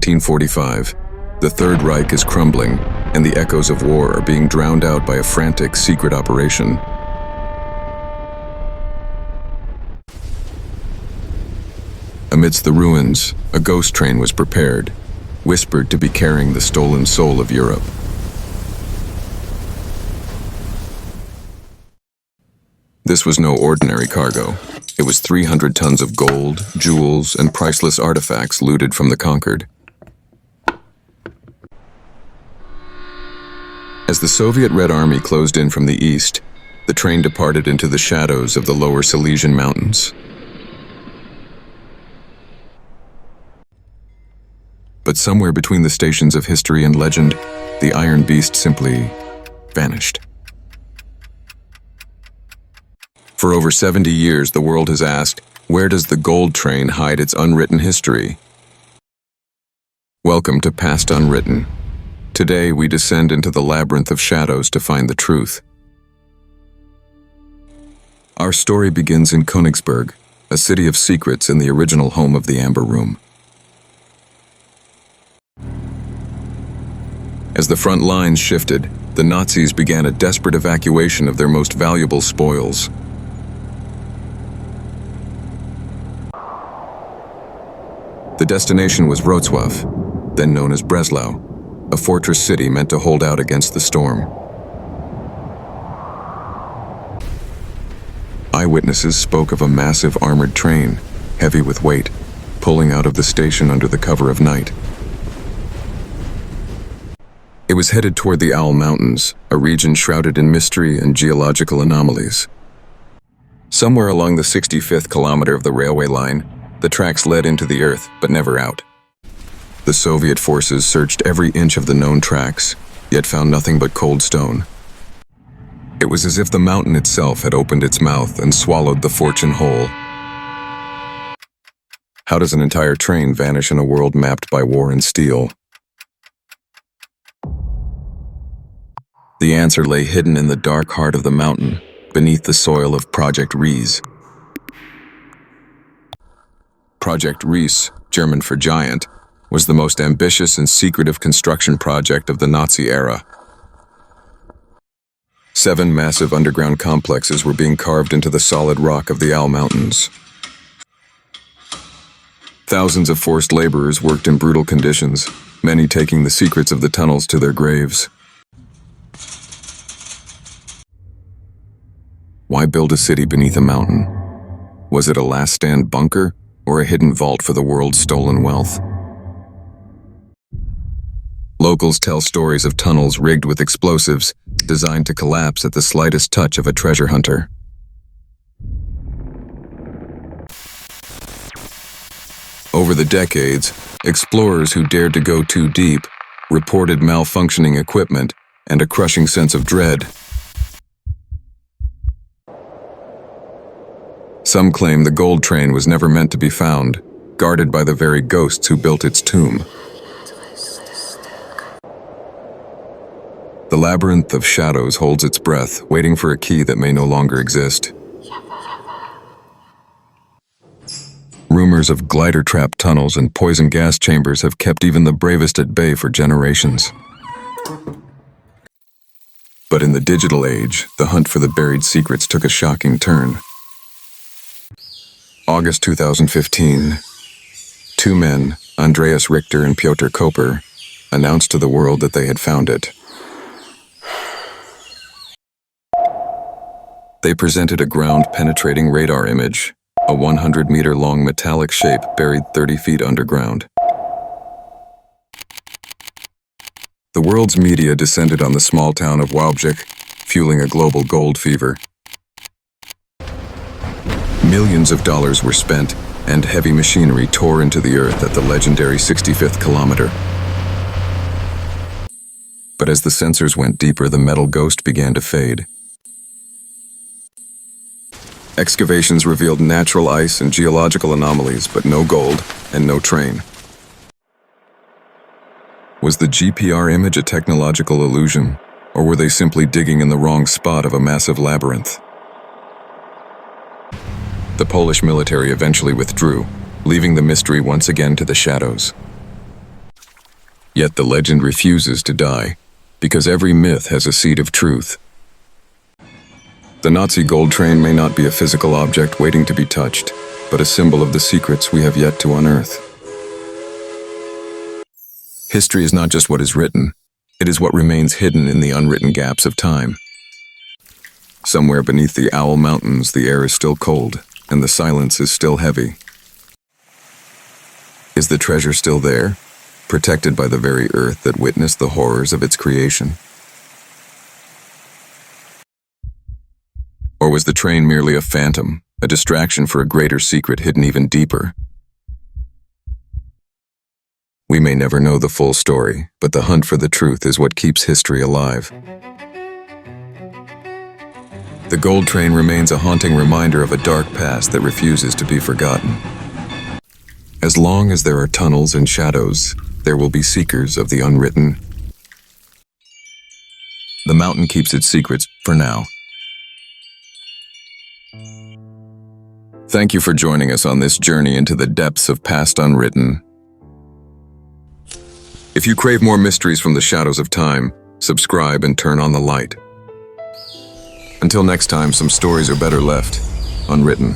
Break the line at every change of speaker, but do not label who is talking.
1945. The Third Reich is crumbling, and the echoes of war are being drowned out by a frantic secret operation. Amidst the ruins, a ghost train was prepared, whispered to be carrying the stolen soul of Europe. This was no ordinary cargo. It was 300 tons of gold, jewels, and priceless artifacts looted from the conquered. As the Soviet Red Army closed in from the east, the train departed into the shadows of the lower Silesian mountains. But somewhere between the stations of history and legend, the Iron Beast simply vanished. For over 70 years, the world has asked, where does the gold train hide its unwritten history? Welcome to Past Unwritten. Today, we descend into the labyrinth of shadows to find the truth. Our story begins in Königsberg, a city of secrets in the original home of the Amber Room. As the front lines shifted, the Nazis began a desperate evacuation of their most valuable spoils. The destination was Wrocław, then known as Breslau, a fortress city meant to hold out against the storm. Eyewitnesses spoke of a massive armored train, heavy with weight, pulling out of the station under the cover of night. It was headed toward the Owl Mountains, a region shrouded in mystery and geological anomalies. Somewhere along the 65th kilometer of the railway line, the tracks led into the earth, but never out. The Soviet forces searched every inch of the known tracks, yet found nothing but cold stone. It was as if the mountain itself had opened its mouth and swallowed the fortune whole. How does an entire train vanish in a world mapped by war and steel? The answer lay hidden in the dark heart of the mountain, beneath the soil of Project Riese. Project Riese, German for giant, was the most ambitious and secretive construction project of the Nazi era. 7 massive underground complexes were being carved into the solid rock of the Owl Mountains. Thousands of forced laborers worked in brutal conditions, many taking the secrets of the tunnels to their graves. Why build a city beneath a mountain? Was it a last-stand bunker or a hidden vault for the world's stolen wealth? Locals tell stories of tunnels rigged with explosives, designed to collapse at the slightest touch of a treasure hunter. Over the decades, explorers who dared to go too deep reported malfunctioning equipment and a crushing sense of dread. Some claim the gold train was never meant to be found, guarded by the very ghosts who built its tomb. The labyrinth of shadows holds its breath, waiting for a key that may no longer exist. Rumors of glider-trap tunnels and poison gas chambers have kept even the bravest at bay for generations. But in the digital age, the hunt for the buried secrets took a shocking turn. August 2015, 2 men, Andreas Richter and Piotr Koper, announced to the world that they had found it. They presented a ground-penetrating radar image, a 100-meter-long metallic shape buried 30 feet underground. The world's media descended on the small town of Wałbrzych, fueling a global gold fever. Millions of dollars were spent, and heavy machinery tore into the earth at the legendary 65th kilometer. But as the sensors went deeper, the metal ghost began to fade. Excavations revealed natural ice and geological anomalies, but no gold and no train. Was the GPR image a technological illusion, or were they simply digging in the wrong spot of a massive labyrinth? The Polish military eventually withdrew, leaving the mystery once again to the shadows. Yet the legend refuses to die, because every myth has a seed of truth. The Nazi gold train may not be a physical object waiting to be touched, but a symbol of the secrets we have yet to unearth. History is not just what is written, it is what remains hidden in the unwritten gaps of time. Somewhere beneath the Owl Mountains, the air is still cold, and the silence is still heavy. Is the treasure still there, protected by the very earth that witnessed the horrors of its creation? Or was the train merely a phantom, a distraction for a greater secret hidden even deeper? We may never know the full story, but the hunt for the truth is what keeps history alive. The gold train remains a haunting reminder of a dark past that refuses to be forgotten. As long as there are tunnels and shadows, there will be seekers of the unwritten. The mountain keeps its secrets for now. Thank you for joining us on this journey into the depths of Past Unwritten. If you crave more mysteries from the shadows of time, subscribe and turn on the light. Until next time, some stories are better left unwritten.